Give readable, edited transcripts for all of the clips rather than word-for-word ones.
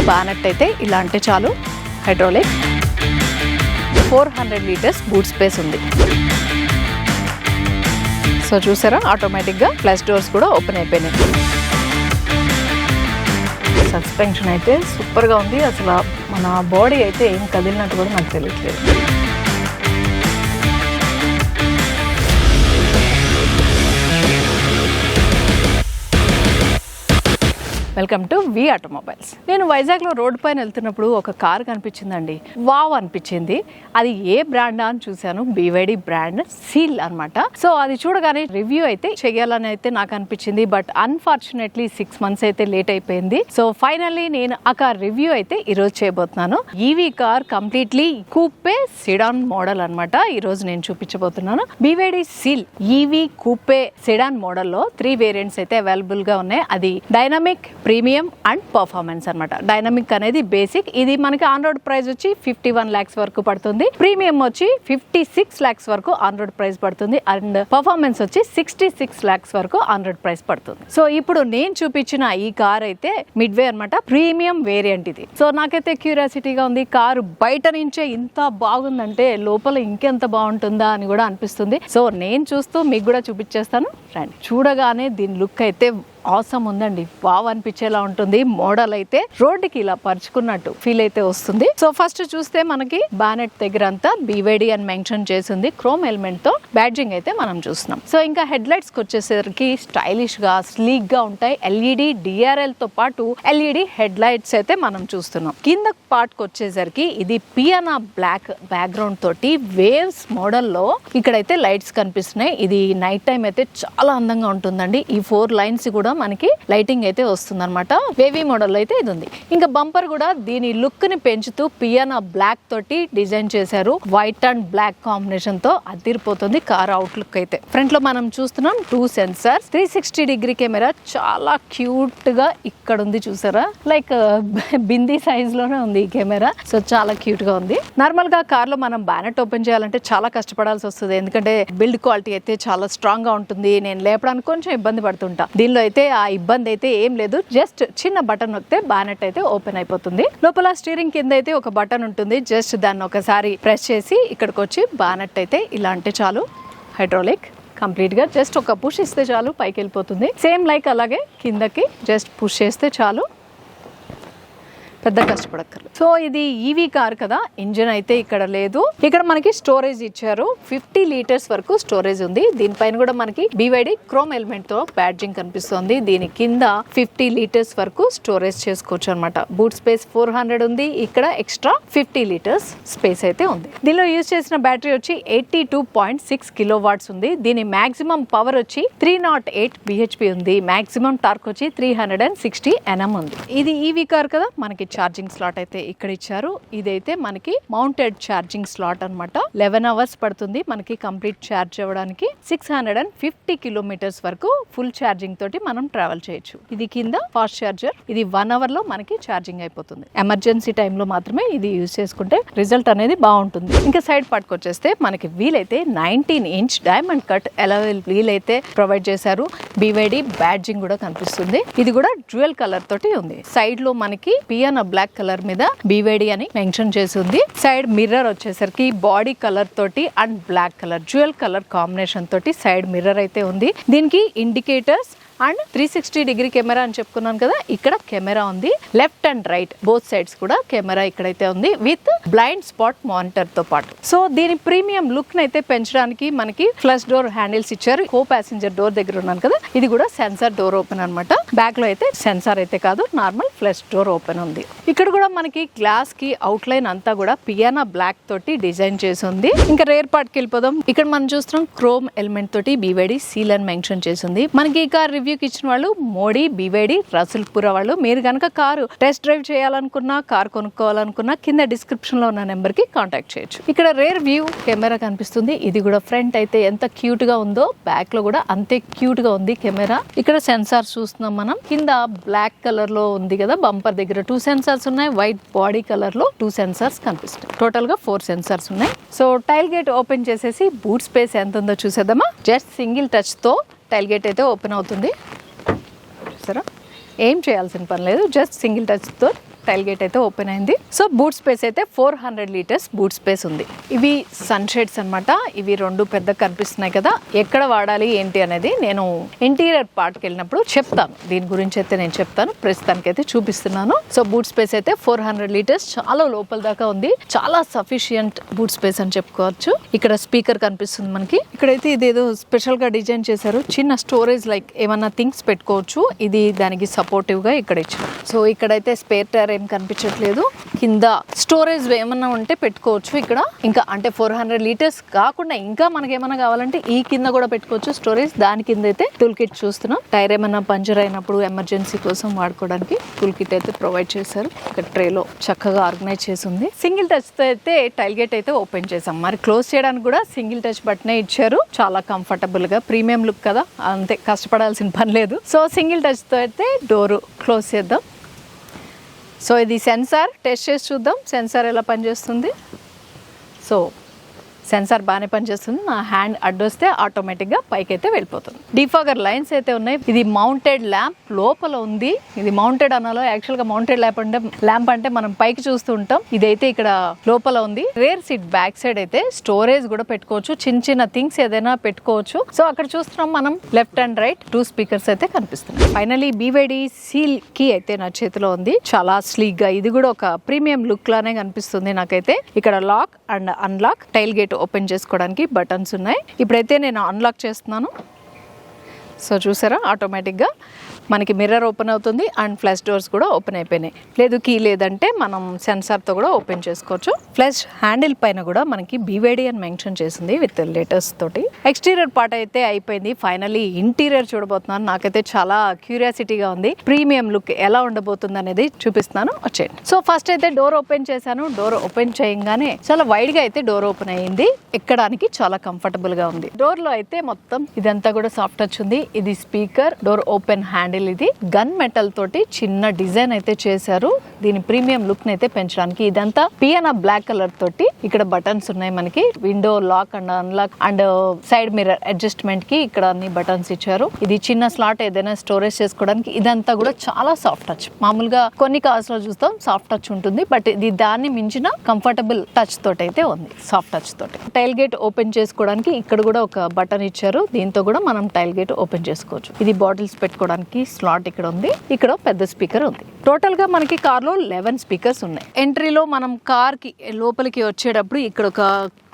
Bonnet అయితే ఇలా అంటే చాలు. హైడ్రాలిక్ 400 లీటర్స్ బూట్ స్పేస్ ఉంది. సో చూసారా ఆటోమేటిక్గా ఫ్లాష్ డోర్స్ కూడా ఓపెన్ అయిపోయినాయి. సస్పెన్షన్ అయితే సూపర్గా ఉంది. అసలు మన బాడీ అయితే ఏం కదిలినట్టు కూడా నాకు తెలియట్లేదు. Welcome to V automobiles. నేను వైజాగ్లో రోడ్డు పైన వెళ్తున్నప్పుడు ఒక కార్ కనిపించిందండి. వావ్ అనిపించింది. అది ఏ బ్రాండ్ అని చూశాను. BYD బ్రాండ్ సీల్ అనమాట. సో అది చూడగానే రివ్యూ అయితే చేయాలని అయితే నాకు అనిపించింది. బట్ అన్ఫార్చునేట్లీ 6 months అయితే లేట్ అయిపోయింది. సో ఫైనల్లీ నేను ఆ కార్ రివ్యూ అయితే ఈరోజు చేయబోతున్నాను. EV car completely coupe sedan model అనమాట. ఈరోజు నేను చూపించబోతున్నాను. BYD seal EV coupe sedan మోడల్లో 3 వేరియంట్స్ అయితే అవైలబుల్ గా ఉన్నాయి. అది డైనమిక్, ప్రీమియం అండ్ పర్ఫార్మెన్స్ అనమాట. డైనమిక్ అనేది బేసిక్. ఇది మనకి ఆన్ రోడ్ ప్రైస్ వచ్చి 51 lakhs వరకు పడుతుంది. ప్రీమియం వచ్చి 56 lakhs వరకు ఆన్ రోడ్ ప్రైస్ పడుతుంది. అండ్ పర్ఫార్మెన్స్ వచ్చి 66 lakhs వరకు ఆన్ రోడ్ ప్రైస్ పడుతుంది. సో ఇప్పుడు నేను చూపించిన ఈ కార్ అయితే మిడ్ వే అనమాట. ప్రీమియం వేరియంట్ ఇది. సో నాకైతే క్యూరియాసిటీగా ఉంది. కారు బయట నుంచే ఇంత బాగుందంటే లోపల ఇంకెంత బాగుంటుందా అని కూడా అనిపిస్తుంది. సో నేను చూస్తూ మీకు కూడా చూపించేస్తాను. రండి. చూడగానే దీని లుక్ అయితే ఆసమ్ ఉందండి. వావ్ అనిపించేలా ఉంటుంది. మోడల్ అయితే రోడ్డుకి ఇలా పరుచుకున్నట్టు ఫీల్ అయితే వస్తుంది. సో ఫస్ట్ చూస్తే మనకి బానెట్ దగ్గర అంతా BYD అని మెన్షన్ చేసింది. క్రోమ్ ఎలిమెంట్ తో బ్యాడ్జింగ్ అయితే మనం చూస్తున్నాం. సో ఇంకా హెడ్ లైట్స్ కి వచ్చేసరికి స్టైలిష్ గా, స్లీక్ గా ఉంటాయి. LED DRL తో పాటు LED హెడ్ లైట్స్ అయితే మనం చూస్తున్నాం. కింద పార్ట్ కి వచ్చేసరికి ఇది పియానా బ్లాక్ బ్యాక్గ్రౌండ్ తోటి వేవ్స్ మోడల్లో ఇక్కడైతే లైట్స్ కనిపిస్తున్నాయి. ఇది నైట్ టైం అయితే చాలా అందంగా ఉంటుందండి. ఈ 4 లైన్స్ కూడా మనకి లైటింగ్ అయితే వస్తుంది అనమాట. వేవీ మోడల్ అయితే ఇది ఉంది. ఇంకా బంపర్ కూడా దీని లుక్ ని పెంచుతూ పియానా బ్లాక్ తోటి డిజైన్ చేశారు. వైట్ అండ్ బ్లాక్ కాంబినేషన్ తో అదిరిపోతుంది కార్ అవుట్ లుక్ అయితే. ఫ్రంట్ లో మనం చూస్తున్నాం 2 సెన్సార్స్, 360 కెమెరా. చాలా క్యూట్ గా ఇక్కడ ఉంది చూసారా. లైక్ బిందీ సైజ్ లోనే ఉంది ఈ కెమెరా. సో చాలా క్యూట్ గా ఉంది. నార్మల్ గా కార్ లో మనం బ్యానెట్ ఓపెన్ చేయాలంటే చాలా కష్టపడాల్సి వస్తుంది. ఎందుకంటే బిల్డ్ క్వాలిటీ అయితే చాలా స్ట్రాంగ్ గా ఉంటుంది. నేను లేపడానికి కొంచెం ఇబ్బంది పడుతుంటా. దీనిలో అయితే ఆ ఇబ్బంది అయితే ఏం లేదు. జస్ట్ చిన్న బటన్ నొక్కితే బానెట్ అయితే ఓపెన్ అయిపోతుంది. లోపల స్టీరింగ్ కింద అయితే ఒక బటన్ ఉంటుంది. జస్ట్ దాన్ని ఒకసారి ప్రెస్ చేసి ఇక్కడికి వచ్చి బానెట్ అయితే ఇలా అంటే చాలు. హైడ్రాలిక్ కంప్లీట్ గా జస్ట్ ఒక పుష్ ఇస్తే చాలు పైకి వెళ్ళిపోతుంది. సేమ్ లైక్ అలాగే కిందకి జస్ట్ పుష్ చేస్తే చాలు. పెద్ద కష్టపడక్కర్లేదు. సో ఇది ఈవీ కార్ కదా. ఇంజిన్ అయితే ఇక్కడ లేదు. ఇక్కడ మనకి స్టోరేజ్ ఇచ్చారు. 50 లీటర్స్ వరకు స్టోరేజ్ ఉంది. దీనిపైన కూడా మనకి BYD క్రోమ్ ఎలిమెంట్ తో బ్యాడ్జింగ్ కనిపిస్తుంది. దీని కింద 50 లీటర్స్ వరకు స్టోరేజ్ చేసుకోవచ్చు అనమాట. బూట్ స్పేస్ 400 ఉంది. ఇక్కడ ఎక్స్ట్రా 50 లీటర్స్ స్పేస్ అయితే ఉంది. దీనిలో యూజ్ చేసిన బ్యాటరీ వచ్చి 82.6 kilowatts ఉంది. దీని మాక్సిమం పవర్ వచ్చి 308 bhp ఉంది. మాక్సిమం టార్క్ వచ్చి 360 Nm ఉంది. ఇది ఈవీ కార్ కదా. మనకి ఛార్జింగ్ స్లాట్ అయితే ఇక్కడ ఇచ్చారు. ఇదైతే మనకి మౌంటెడ్ ఛార్జింగ్ స్లాట్ అన్నమాట. 11 hours పడుతుంది మనకి కంప్లీట్ ఛార్జ్ అవ్వడానికి. 650 kilometers వరకు ఫుల్ ఛార్జింగ్ తోటి మనం ట్రావెల్ చేయొచ్చు. ఇది కింద ఫాస్ట్ ఛార్జర్. ఇది 1 hour లో మనకి ఛార్జింగ్ అయిపోతుంది. ఎమర్జెన్సీ టైంలో మాత్రమే ఇది యూజ్ చేసుకుంటే రిజల్ట్ అనేది బాగుంటుంది. ఇంకా సైడ్ పార్ట్ కి వచ్చేస్తే మనకి వీల్ అయితే 19-inch diamond cut alloy wheel అయితే ప్రొవైడ్ చేశారు. BYD బ్యాడ్జింగ్ కూడా కనిపిస్తుంది. ఇది కూడా డ్యూయల్ కలర్ తోటి ఉంది. సైడ్ లో మనకి పియానా బ్లాక్ కలర్ మీద BYD అని మెన్షన్ చేసి ఉంది. సైడ్ మిర్రర్ వచ్చేసరికి బాడీ కలర్ తోటి and black colour dual colour combination తోటి సైడ్ మిర్రర్ అయితే ఉంది. దీనికి ఇండికేటర్స్ అండ్ 360 కెమెరా అని చెప్పుకున్నాను కదా. ఇక్కడ కెమెరా ఉంది. Left and right both sides కూడా కెమెరా ఇక్కడైతే ఉంది విత్ బ్లైండ్ స్పాట్ మానిటర్ తో పాటు. సో దీని ప్రీమియం లుక్ నైతే పెంచడానికి మనకి ఫ్లష్ డోర్ హ్యాండిల్స్ ఇచ్చారు. కో ప్యాసింజర్ డోర్ దగ్గర ఉన్నాను కదా. ఇది కూడా సెన్సార్ డోర్ ఓపెన్ అనమాట. బ్యాక్ లో అయితే సెన్సార్ అయితే కాదు, నార్మల్ ఫ్లష్ డోర్ ఓపెన్ ఉంది. ఇక్కడ కూడా మనకి గ్లాస్ కి అవుట్ లైన్ అంతా కూడా పియానా బ్లాక్ తోటి డిజైన్ చేసి ఉంది. ఇంకా రేర్ పార్ట్ కి వెళ్ళిపోదాం. ఇక్కడ మనం చూస్తున్నాం క్రోమ్ ఎలిమెంట్ తోటి BYD సీల్ అని మెన్షన్ చేసి ఉంది. మనకి ఈ కార్ రివ్యూకి ఇచ్చిన వాళ్ళు మోడీ, BYD, రసూల్పుర వాళ్ళు. మీరు కనుక కారు టెస్ట్ డ్రైవ్ చేయాలనుకున్నా, కార్ కొనుక్కోవాలనుకున్నా కింద డిస్క్రిప్షన్ లో ఉన్న నెంబర్ కి కాంటాక్ట్ చేయొచ్చు. ఇక్కడ రేర్ వ్యూ కెమెరా కనిపిస్తుంది. ఇది కూడా ఫ్రంట్ అయితే ఎంత క్యూట్ గా ఉందో బ్యాక్ లో కూడా అంతే క్యూట్ గా ఉంది కెమెరా. ఇక్కడ సెన్సార్స్ చూస్తున్నాం మనం. కింద బ్లాక్ కలర్ లో ఉంది కదా బంపర్ దగ్గర 2 సెన్సార్స్ ఉన్నాయి. వైట్ బాడీ కలర్ లో 2 సెన్సార్స్ కనిపిస్తాయి. టోటల్ గా 4 సెన్సార్స్ ఉన్నాయి. సో టైల్ గేట్ ఓపెన్ చేసేసి బూట్ స్పేస్ ఎంత ఉందో చూసేద్దామా. జస్ట్ సింగిల్ టచ్ తో టైల్ గేట్ అయితే ఓపెన్ అవుతుంది. చూసారా, ఏం చేయాల్సిన పని లేదు. జస్ట్ సింగిల్ టచ్ తో టైల్ గేట్ అయితే ఓపెన్ అయింది. సో బూట్ స్పేస్ అయితే 400 లీటర్స్ బూట్ స్పేస్ ఉంది. ఇవి సన్ షేడ్స్ అనమాట. ఇవి రెండు పెద్ద కనిపిస్తున్నాయి కదా, ఎక్కడ వాడాలి ఏంటి అనేది నేను ఇంటీరియర్ పార్ట్కి వెళ్ళినప్పుడు చెప్తాను. దీని గురించి అయితే నేను చెప్తాను, ప్రస్తుతానికి అయితే చూపిస్తున్నాను. సో బూట్ స్పేస్ అయితే 400 లీటర్స్ చాలా లోపల దాకా ఉంది. చాలా సఫిషియంట్ బూట్ స్పేస్ అని చెప్పుకోవచ్చు. ఇక్కడ స్పీకర్ కనిపిస్తుంది మనకి. ఇక్కడైతే ఇదేదో స్పెషల్ గా డిజైన్ చేశారు. చిన్న స్టోరేజ్ లైక్ ఏమన్నా థింగ్స్ పెట్టుకోవచ్చు. ఇది దానికి సపోర్టివ్ గా ఇక్కడ ఇచ్చారు. సో ఇక్కడైతే స్పేర్ టైర్ ఏం కనిపించట్లేదు. కింద స్టోరేజ్ ఏమన్నా ఉంటే పెట్టుకోవచ్చు ఇక్కడ. ఇంకా అంటే 400 లీటర్స్ కాకుండా ఇంకా మనకి ఏమన్నా కావాలంటే ఈ కింద కూడా పెట్టుకోవచ్చు స్టోరేజ్. దాని కింద అయితే టూల్ కిట్ చూస్తున్నాం. టైర్ ఏమన్నా పంచర్ అయినప్పుడు ఎమర్జెన్సీ కోసం వాడుకోవడానికి టూల్ కిట్ అయితే ప్రొవైడ్ చేశారు. ఇక్కడ ట్రేలో చక్కగా ఆర్గనైజ్ చేసి ఉంది. సింగిల్ టచ్ తో అయితే టైల్ గేట్ అయితే ఓపెన్ చేసాం. మరి క్లోజ్ చేయడానికి కూడా సింగిల్ టచ్ బటనే ఇచ్చారు. చాలా కంఫర్టబుల్ గా, ప్రీమియం లుక్ కదా, అంతే కష్టపడాల్సిన పని లేదు. సో సింగిల్ టచ్ తో అయితే డోర్ క్లోజ్ చేద్దాం. సో ఇది సెన్సార్ టెస్ట్ చేసి చూద్దాం సెన్సార్ ఎలా పనిచేస్తుంది. సో సెన్సార్ బాగానే పనిచేస్తుంది. నా హ్యాండ్ అడ్డొస్తే ఆటోమేటిక్గా పైకి అయితే వెళ్ళిపోతుంది. డిఫాగర్ లైన్స్ అయితే ఉన్నాయి. ఇది మౌంటెడ్ ల్యాంప్ లోపల ఉంది. ఇది మౌంటెడ్ అనాలో, యాక్చువల్గా మౌంటెడ్ ల్యాంప్ అంటే మనం పైకి చూస్తూ ఉంటాం. ఇదైతే ఇక్కడ లోపల ఉంది. రేర్ సీట్ బ్యాక్ సైడ్ అయితే స్టోరేజ్ కూడా పెట్టుకోవచ్చు. చిన్న చిన్న థింగ్స్ ఏదైనా పెట్టుకోవచ్చు. సో అక్కడ చూస్తున్నాం మనం లెఫ్ట్ అండ్ రైట్ 2 స్పీకర్స్ అయితే కనిపిస్తున్నాయి. ఫైనలీ BYD సీల్ కీ అయితే నా చేతిలో ఉంది. చాలా స్లీక్ గా, ఇది కూడా ఒక ప్రీమియం లుక్ లానే కనిపిస్తుంది నాకైతే. ఇక్కడ lock and unlock, tailgate open చేసుకోవడానికి బటన్స్ ఉన్నాయి. ఇప్పుడైతే నేను అన్లాక్ చేస్తున్నాను. సో చూసారా, ఆటోమేటిక్గా మనకి మిర్రర్ ఓపెన్ అవుతుంది అండ్ ఫ్లాష్ డోర్స్ కూడా ఓపెన్ అయిపోయినాయి. లేదు కీ లేదంటే మనం సెన్సార్తో కూడా ఓపెన్ చేసుకోవచ్చు. ఫ్లాష్ హ్యాండిల్ పైన కూడా మనకి BYD అని మెన్షన్ చేసింది విత్ లెటర్స్ తోటి. ఎక్స్టీరియర్ పార్ట్ అయితే అయిపోయింది. ఫైనలీ ఇంటీరియర్ చూడబోతున్నాను. నాకైతే చాలా క్యూరియాసిటీగా ఉంది. ప్రీమియం లుక్ ఎలా ఉండబోతుంది అనేది చూపిస్తున్నాను, వచ్చేయండి. సో ఫస్ట్ అయితే డోర్ ఓపెన్ చేశాను. డోర్ ఓపెన్ చేయగానే చాలా వైడ్ గా అయితే డోర్ ఓపెన్ అయ్యింది. ఎక్కడానికి చాలా కంఫర్టబుల్ గా ఉంది. డోర్ లో అయితే మొత్తం ఇదంతా కూడా సాఫ్ట్ టచ్ ఉంది. ఇది స్పీకర్, డోర్ ఓపెన్ హ్యాండిల్. ఇది గన్ మెటల్ తోటి చిన్న డిజైన్ అయితే చేశారు. దీని ప్రీమియం లుక్ ని అయితే పెంచడానికి. ఇదంతా పియానా బ్లాక్ కలర్ తోటి ఇక్కడ బటన్స్ ఉన్నాయి మనకి. Window lock and unlock and side mirror adjustment కి ఇక్కడ అన్ని బటన్స్ ఇచ్చారు. ఇది చిన్న స్లాట్ ఏదైనా స్టోరేజ్ చేసుకోవడానికి. ఇదంతా కూడా చాలా సాఫ్ట్ టచ్. మామూలుగా కొన్ని కార్స్ లో చూస్తాం సాఫ్ట్ టచ్ ఉంటుంది, బట్ ఇది దాన్ని మించిన కంఫర్టబుల్ టచ్ తోటి అయితే ఉంది, సాఫ్ట్ టచ్ తోటి. టైల్ గేట్ ఓపెన్ చేసుకోవడానికి ఇక్కడ కూడా ఒక బటన్ ఇచ్చారు. దీంతో కూడా మనం టైల్ గేట్ ఓపెన్ చేసుకోవచ్చు. ఇది బాటిల్స్ పెట్టుకోవడానికి స్లాట్ ఇక్కడ ఉంది. ఇక్కడ పెద్ద స్పీకర్ ఉంది. టోటల్ గా మనకి కార్ లో 11 స్పీకర్స్ ఉన్నాయి. ఎంట్రీలో మనం కార్ కి లోపలికి వచ్చేటప్పుడు ఇక్కడ ఒక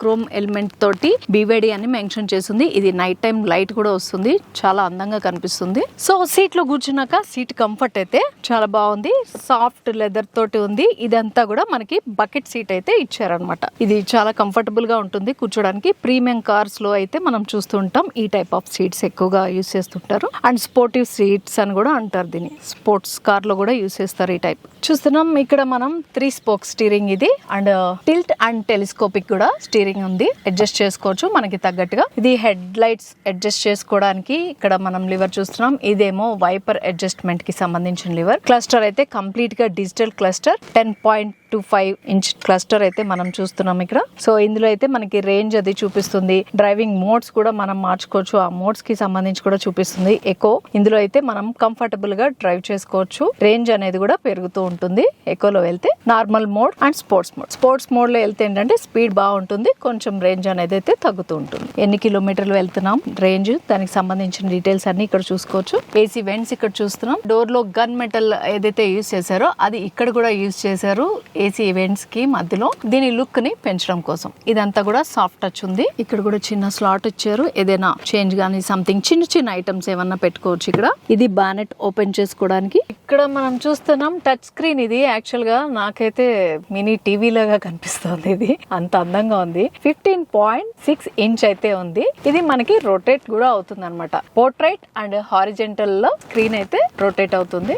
క్రోమ్ ఎలిమెంట్ తోటి BYD అని మెన్షన్ చేసింది. ఇది నైట్ టైం లైట్ కూడా వస్తుంది, చాలా అందంగా కనిపిస్తుంది. సో సీట్ లో కూర్చున్నాక సీట్ కంఫర్ట్ అయితే చాలా బాగుంది. సాఫ్ట్ లెదర్ తోటి ఉంది. ఇదంతా కూడా మనకి బకెట్ సీట్ అయితే ఇచ్చారనమాట. ఇది చాలా కంఫర్టబుల్ గా ఉంటుంది కూర్చోడానికి. ప్రీమియం కార్స్ లో అయితే మనం చూస్తూ ఉంటాం ఈ టైప్ ఆఫ్ సీట్స్ ఎక్కువగా యూస్ చేస్తుంటారు. అండ్ స్పోర్టివ్ సీట్స్ అని కూడా అంటారు దీన్ని. స్పోర్ట్స్ కార్ లో కూడా యూస్ చేస్తారు ఈ టైప్. చూస్తున్నాం ఇక్కడ మనం 3 స్పోక్ స్టీరింగ్ ఇది. అండ్ టిల్ట్ అండ్ టెలిస్కోపిక్ కూడా స్టీరింగ్ ఉంది. అడ్జస్ట్ చేసుకోవచ్చు మనకి తగ్గట్టుగా. ఇది హెడ్ లైట్స్ అడ్జస్ట్ చేసుకోవడానికి ఇక్కడ మనం లివర్ చూస్తున్నాం. ఇదేమో వైపర్ అడ్జస్ట్మెంట్ కి సంబంధించిన లివర్. క్లస్టర్ అయితే కంప్లీట్ గా డిజిటల్ క్లస్టర్. 10.25 ఇంచ్ క్లస్టర్ అయితే మనం చూస్తున్నాం ఇక్కడ. సో ఇందులో అయితే మనకి రేంజ్ అది చూపిస్తుంది. డ్రైవింగ్ మోడ్స్ కూడా మనం మార్చుకోవచ్చు. ఆ మోడ్స్ కి సంబంధించి కూడా చూపిస్తుంది. ఎకో, ఇందులో అయితే మనం కంఫర్టబుల్ గా డ్రైవ్ చేసుకోవచ్చు. రేంజ్ అనేది కూడా పెరుగుతూ ఉంటుంది. ఎకోలో వెళ్తే normal mode and sports mode. Sports mode లో వెళ్తే ఏంటంటే స్పీడ్ బాగుంటుంది, కొంచెం రేంజ్ అనేది అయితే తగ్గుతూ ఉంటుంది. ఎన్ని కిలోమీటర్లు వెళ్తున్నాం, రేంజ్, దానికి సంబంధించిన డీటెయిల్స్ అన్ని ఇక్కడ చూసుకోవచ్చు. ఏసీ వెంట్స్ ఇక్కడ చూస్తున్నాం. డోర్ లో గన్ మెటల్ ఏదైతే యూజ్ చేశారో అది ఇక్కడ కూడా యూజ్ చేశారు ఏసీ ఈవెంట్స్ కి మధ్యలో. దీని లుక్ ని పెంచడం కోసం. ఇదంతా కూడా సాఫ్ట్ టచ్ ఉంది. ఇక్కడ కూడా చిన్న స్లాట్ ఇచ్చారు. ఏదైనా చేంజ్ గానీ సంథింగ్ చిన్న చిన్న ఐటమ్స్ ఏమన్నా పెట్టుకోవచ్చు ఇక్కడ. ఇది బానెట్ ఓపెన్ చేసుకోవడానికి. ఇక్కడ మనం చూస్తున్నాం టచ్ స్క్రీన్. ఇది యాక్చువల్ గా నాకైతే మినీ టీవీ లాగా కనిపిస్తుంది. ఇది అంత అందంగా ఉంది. 15.6 ఇంచ్ అయితే ఉంది. ఇది మనకి రొటేట్ కూడా అవుతుంది అనమాట. పోర్ట్రైట్ అండ్ హారిజెంటల్ లో స్క్రీన్ అయితే రొటేట్ అవుతుంది.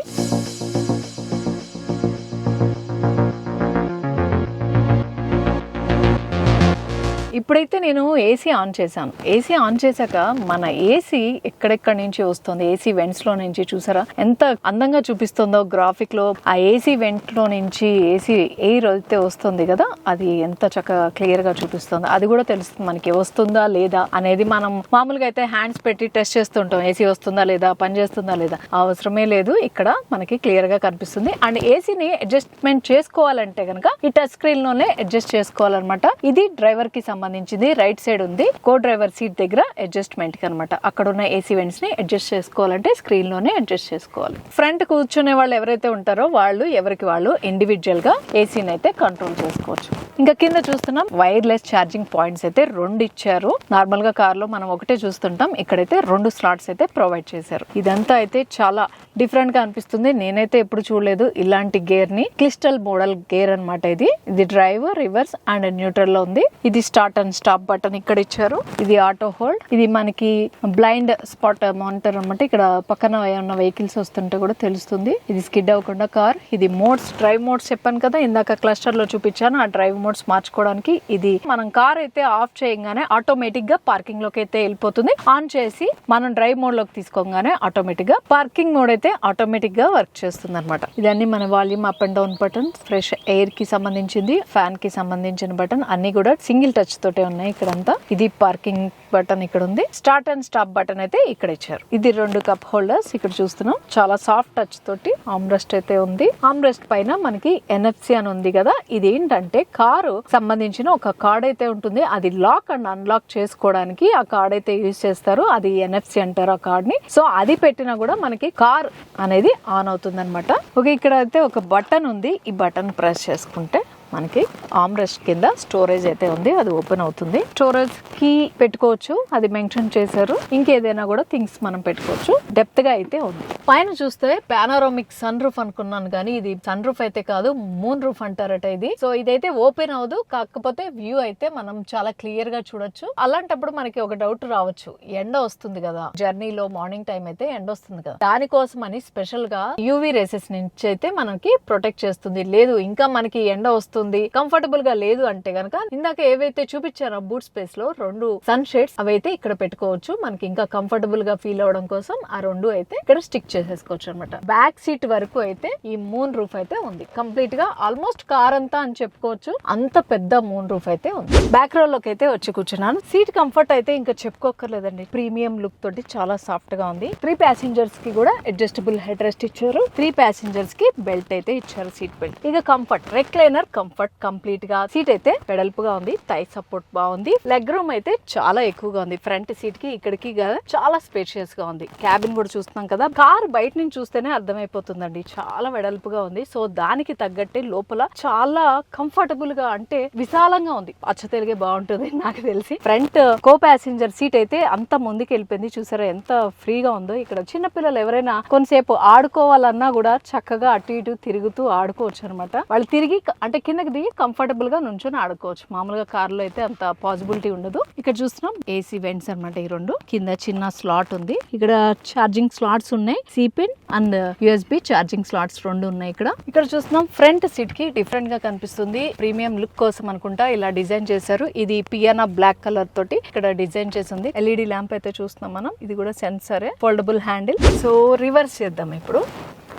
ఇప్పుడైతే నేను ఏసీ ఆన్ చేశాను. ఏసీ ఆన్ చేశాక మన ఏసీ ఎక్కడెక్కడి నుంచి వస్తుంది, ఏసీ వెంట్స్ లో నుంచి చూసారా ఎంత అందంగా చూపిస్తుందో గ్రాఫిక్ లో. ఆ ఏసీ వెంట్ లో నుంచి ఏసీ ఎయిర్ అయితే వస్తుంది కదా, అది ఎంత చక్కగా క్లియర్ గా చూపిస్తుంది. అది కూడా తెలుస్తుంది మనకి వస్తుందా లేదా అనేది. మనం మామూలుగా అయితే హ్యాండ్స్ పెట్టి టెస్ట్ చేస్తుంటాం, ఏసీ వస్తుందా లేదా, పని చేస్తుందా లేదా. అవసరమే లేదు, ఇక్కడ మనకి క్లియర్ గా కనిపిస్తుంది. అండ్ ఏసీని అడ్జస్ట్మెంట్ చేసుకోవాలంటే కనుక ఈ టచ్ స్క్రీన్ లోనే అడ్జస్ట్ చేసుకోవాలన్నమాట. ఇది డ్రైవర్ కి సంబంధించింది, రైట్ సైడ్ ఉంది. కో డ్రైవర్ సీట్ దగ్గర అడ్జస్ట్మెంట్ కి అనమాట. అక్కడ ఉన్న ఏసీ వెంట్స్ ని అడ్జస్ట్ చేసుకోవాలంటే స్క్రీన్ లోనే అడ్జస్ట్ చేసుకోవాలి. ఫ్రంట్ కూర్చునే వాళ్ళు ఎవరైతే ఉంటారో వాళ్ళు ఎవరికి వాళ్ళు ఇండివిజువల్ గా ఏసీని అయితే కంట్రోల్ చేసుకోవచ్చు. ఇంకా కింద చూస్తున్నాం వైర్లెస్ ఛార్జింగ్ పాయింట్స్ అయితే 2 ఇచ్చారు. నార్మల్ గా కార్ లో మనం ఒకటే చూస్తుంటాం, ఇక్కడైతే 2 స్లాట్స్ అయితే ప్రొవైడ్ చేశారు. ఇదంతా అయితే చాలా డిఫరెంట్ గా అనిపిస్తుంది. నేనైతే ఎప్పుడు చూడలేదు ఇలాంటి గేర్ ని. క్రిస్టల్ మోడల్ గేర్ అనమాట ఇది. ఇది డ్రైవ్, రివర్స్ అండ్ న్యూట్రల్ లో ఉంది. ఇది స్టార్ట్ అండ్ స్టాప్ బటన్ ఇక్కడ ఇచ్చారు. ఇది ఆటో హోల్డ్. ఇది మనకి బ్లైండ్ స్పాట్ మానిటర్ అనమాట. ఇక్కడ పక్కన ఏమన్నా వెహికల్స్ వస్తుంటే కూడా తెలుస్తుంది. ఇది స్కిడ్ అవ్వకుండా కార్. ఇది మోడ్స్, డ్రైవ్ మోడ్స్ చెప్పాను కదా ఇందాక క్లస్టర్ లో చూపించాను. ఆ డ్రైవ్ మోడ్స్ మార్చుకోవడానికి ఇది. మనం కార్ అయితే ఆఫ్ చేయగానే ఆటోమేటిక్ గా పార్కింగ్ లోకి అయితే వెళ్ళిపోతుంది. ఆన్ చేసి మనం డ్రైవ్ మోడ్ లోకి తీసుకోగానే ఆటోమేటిక్ గా పార్కింగ్ మోడ్ అయితే ఆటోమేటిక్ గా వర్క్ చేస్తుంది అనమాట. ఇదన్నీ మన volume up and down button, fresh air కి సంబంధించింది, ఫ్యాన్ కి సంబంధించిన బటన్ అన్ని కూడా సింగిల్ టచ్ తోటే ఉన్నాయి ఇక్కడంతా. ఇది పార్కింగ్ బటన్ ఇక్కడ ఉంది. స్టార్ట్ అండ్ స్టాప్ బటన్ అయితే ఇక్కడ ఇచ్చారు. ఇది 2 కప్ హోల్డర్స్ ఇక్కడ చూస్తున్నాం. చాలా సాఫ్ట్ టచ్ తోటి ఆమ్రెస్ట్ అయితే ఉంది. ఆమ్రెస్ట్ పైన మనకి NFC అని ఉంది కదా, ఇది ఏంటంటే కారు సంబంధించిన ఒక కార్డ్ అయితే ఉంటుంది. అది లాక్ అండ్ అన్లాక్ చేసుకోవడానికి ఆ కార్డ్ అయితే యూజ్ చేస్తారు. అది NFC అంటారు ఆ కార్డ్ ని. సో అది పెట్టినా కూడా మనకి కార్ అనేది ఆన్ అవుతుంది అనమాట. ఓకే, ఇక్కడ అయితే ఒక బటన్ ఉంది. ఈ బటన్ ప్రెస్ చేసుకుంటే మనకి ఆమ్రెస్ట్ కింద స్టోరేజ్ అయితే ఉంది, అది ఓపెన్ అవుతుంది. స్టోరేజ్ కీ పెట్టుకోవచ్చు, అది మెన్షన్ చేశారు. ఇంకేదైనా కూడా థింగ్స్ మనం పెట్టుకోవచ్చు. డెప్త్ గా అయితే ఉంది. పైన చూస్తే పానోరామిక్ సన్ రూఫ్ అనుకున్నాను, కానీ ఇది సన్ రూఫ్ అయితే కాదు, మూన్ రూఫ్ అంటారట ఇది. సో ఇదైతే ఓపెన్ అవ్వదు, కాకపోతే వ్యూ అయితే మనం చాలా క్లియర్ గా చూడొచ్చు. అలాంటప్పుడు మనకి ఒక డౌట్ రావచ్చు, ఎండ వస్తుంది కదా జర్నీలో, మార్నింగ్ టైం అయితే ఎండ వస్తుంది కదా, దానికోసం అని స్పెషల్ గా యూవీ రేసెస్ నుంచి అయితే మనకి ప్రొటెక్ట్ చేస్తుంది. లేదు ఇంకా మనకి ఎండ వస్తుంది, కంఫర్టబుల్ గా లేదు అంటే గనక ఇందాక ఏవైతే చూపించారో బూట్ స్పేస్ లో 2 సన్ షేడ్స్ అవైతే ఇక్కడ పెట్టుకోవచ్చు. మనకి ఇంకా కంఫర్టబుల్ గా ఫీల్ అవడం కోసం ఆ 2 అయితే ఇక్కడ స్టిక్ చేసేసుకోవచ్చు అనమాట. బ్యాక్ సీట్ వరకు అయితే ఈ మూన్ రూఫ్ అయితే ఉంది. కంప్లీట్ గా ఆల్మోస్ట్ కార్ అంతా అని చెప్పుకోవచ్చు, అంత పెద్ద మూన్ రూఫ్ అయితే ఉంది. బ్యాక్ రో లోకి అయితే వచ్చి కూర్చున్నాను. సీట్ కంఫర్ట్ అయితే ఇంకా చెప్పుకోకర్లేదండి. ప్రీమియం లుక్ తోటి చాలా సాఫ్ట్ గా ఉంది. 3 ప్యాసింజర్స్ కి కూడా అడ్జస్టబుల్ హెడ్ రెస్ట్ ఇచ్చారు. 3 ప్యాసింజర్స్ కి బెల్ట్ అయితే ఇచ్చారు, సీట్ బెల్ట్. ఇక కంఫర్ట్, రెక్లైనర్ కంఫర్ట్ కంప్లీట్ గా. సీట్ అయితే వెడల్పుగా ఉంది, థై సపోర్ట్ బాగుంది. లెగ్ రూమ్ అయితే చాలా ఎక్కువగా ఉంది. ఫ్రంట్ సీట్ కి ఇక్కడికి చాలా స్పేషియస్ గా ఉంది. క్యాబిన్ కూడా చూస్తున్నాం కదా, కార్ బయట నుంచి చూస్తేనే అర్థమైపోతుందండి, చాలా వెడల్పుగా ఉంది. సో దానికి తగ్గట్టే లోపల చాలా కంఫర్టబుల్ గా, అంటే విశాలంగా ఉంది. అచ్చ తెలుగే బాగుంటుంది నాకు తెలిసి. ఫ్రంట్ కో ప్యాసింజర్ సీట్ అయితే అంత ముందుకు వెళ్ళిపోయింది. చూసారా ఎంత ఫ్రీగా ఉందో. ఇక్కడ చిన్న పిల్లలు ఎవరైనా కొంతసేపు ఆడుకోవాలన్నా కూడా చక్కగా అటు ఇటు తిరుగుతూ ఆడుకోవచ్చు అనమాట. వాళ్ళు తిరిగి అంటే కిందకి దిగి కంఫర్టబుల్ గా నుంచొని ఆడుకోవచ్చు. మామూలుగా కార్ లో అయితే అంత పాసిబిలిటీ ఉండదు. ఇక్కడ చూస్తున్నాం ఏసీ వెంట్స్ అనమాట. ఈ 2 కింద చిన్న స్లాట్ ఉంది. ఇక్కడ ఛార్జింగ్ స్లాట్స్ ఉన్నాయి, C pin and USB charging slots 2 ఉన్నాయి ఇక్కడ. ఇక్కడ చూస్తున్నాం ఫ్రంట్ సీట్ కి డిఫరెంట్ గా కనిపిస్తుంది. ప్రీమియం లుక్ కోసం అనుకుంటా ఇలా డిజైన్ చేశారు. ఇది పియానా బ్లాక్ కలర్ తోటి ఇక్కడ డిజైన్ చేసింది. LED ల్యాంప్ అయితే చూస్తున్నాం మనం. ఇది కూడా సెన్సరే, ఫోల్డబుల్ హ్యాండిల్. సో రివర్స్ చేద్దాం ఇప్పుడు.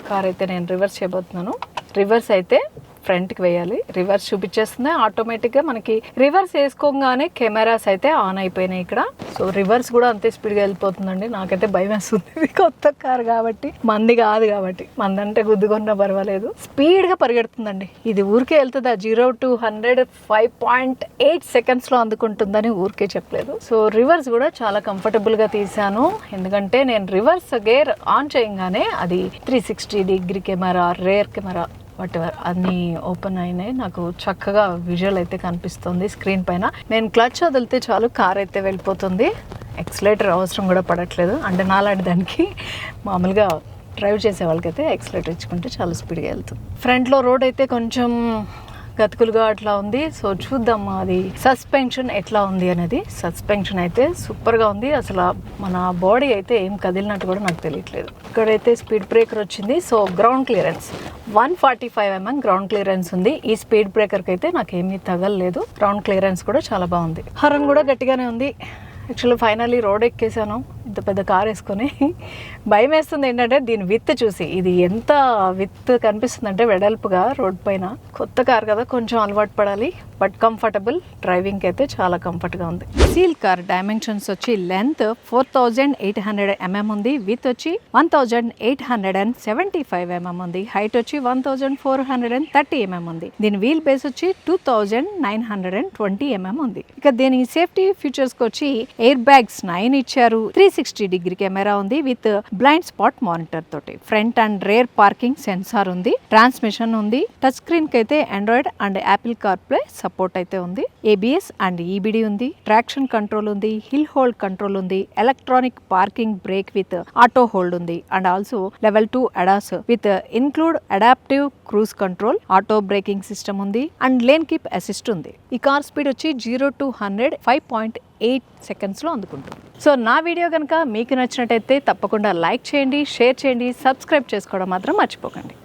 కార్ అయితే నేను రివర్స్ చేయబోతున్నాను. రివర్స్ అయితే ఫ్రంట్ కి వేయాలి. రివర్స్ చూపించేస్తుంది ఆటోమేటిక్ గా. మనకి రివర్స్ వేసుకోగానే కెమెరాస్ అయితే ఆన్ అయిపోయినాయి ఇక్కడ. సో రివర్స్ కూడా అంతే స్పీడ్ గా వెళ్ళిపోతుందండి. నాకైతే భయం వేస్తుంది, కొత్త కార్ కాబట్టి, మంది కాదు కాబట్టి. మందంటే గుద్దుకున్నా పర్వాలేదు, స్పీడ్ గా పరిగెడుతుందండి. ఇది ఊరికే వెళ్తుందా 0 to 100 5.8 seconds లో అందుకుంటుందని ఊరికే చెప్పలేదు. సో రివర్స్ కూడా చాలా కంఫర్టబుల్ గా తీసాను, ఎందుకంటే నేను రివర్స్ గేర్ ఆన్ చేయగానే అది 360 degree camera, rear camera, whatever అన్ని ఓపెన్ అయినాయి. నాకు చక్కగా విజువల్ అయితే కనిపిస్తుంది స్క్రీన్ పైన. నేను క్లచ్ వదిలితే చాలు కార్ అయితే వెళ్ళిపోతుంది. ఎక్సలేటర్ అవసరం కూడా పడట్లేదు. అంటే నాలాంటి దానికి మామూలుగా డ్రైవ్ చేసే వాళ్ళకైతే ఎక్సలేటర్ ఇచ్చుకుంటే చాలా స్పీడ్గా వెళ్తుంది. ఫ్రంట్లో రోడ్ అయితే కొంచెం గతుకులుగా అట్లా ఉంది. సో చూద్దాం అది సస్పెన్షన్ ఎట్లా ఉంది అనేది. సస్పెన్షన్ అయితే సూపర్గా ఉంది. అసలు మన బాడీ అయితే ఏం కదిలినట్టు కూడా నాకు తెలియట్లేదు. ఇక్కడైతే స్పీడ్ బ్రేకర్ వచ్చింది. So ground clearance 145 mm ground clearance ఉంది. ఈ స్పీడ్ బ్రేకర్కి అయితే నాకేమీ తగలలేదు. గ్రౌండ్ క్లియరెన్స్ కూడా చాలా బాగుంది. హారన్ కూడా గట్టిగానే ఉంది. యాక్చువల్లీ ఫైనల్లీ రోడ్ ఎక్కేసాను ఇంత పెద్ద కార్ వేసుకొని. భయం వేస్తుంది ఏంటంటే దీని విత్ చూసి, ఇది ఎంత విత్ కనిపిస్తుంది అంటే వెడల్పుగా రోడ్ పైన. కొత్త కార్ కదా, కొంచెం అలవాటు పడాలి. బట్ కంఫర్టబుల్, డ్రైవింగ్కి అయితే చాలా కంఫర్ట్గా ఉంది. సీల్ కార్ డైమెన్షన్స్ వచ్చి లెంత్ 4800 mm ఉంది, విత్ వచ్చి 1875 mm ఉంది, హైట్ వచ్చి 1430 mm ఉంది. దీని వీల్ బేస్ వచ్చి 2920 mm ఉంది. ఇక దీని సేఫ్టీ ఫీచర్స్ కి వచ్చి ఎయిర్ బ్యాగ్స్ 9 ఇచ్చారు. 360 డిగ్రీ కెమెరా ఉంది విత్ బ్లైండ్ స్పాట్ మానిటర్ తోటి. Front and rear parking sensor ఉంది. ట్రాన్స్మిషన్ ఉంది. టచ్ స్క్రీన్ కి అయితే Android and Apple CarPlay support అయితే ఉంది. ABS అండ్ EBD ఉంది. ట్రాక్షన్ కంట్రోల్ ఉంది. హిల్ హోల్డ్ కంట్రోల్ ఉంది. Electronic parking brake with auto hold ఉంది. And also level 2 ADAS with include adaptive cruise control, auto braking system ఉంది and lane keep assist ఉంది. ఈ car speed వచ్చి 0 to 100 5.8 సెకండ్స్లో అందుకుంటుంది. సో నా వీడియో కనుక మీకు నచ్చినట్టయితే తప్పకుండా లైక్ చేయండి, షేర్ చేయండి, సబ్స్క్రైబ్ చేసుకోవడం మాత్రం మర్చిపోకండి.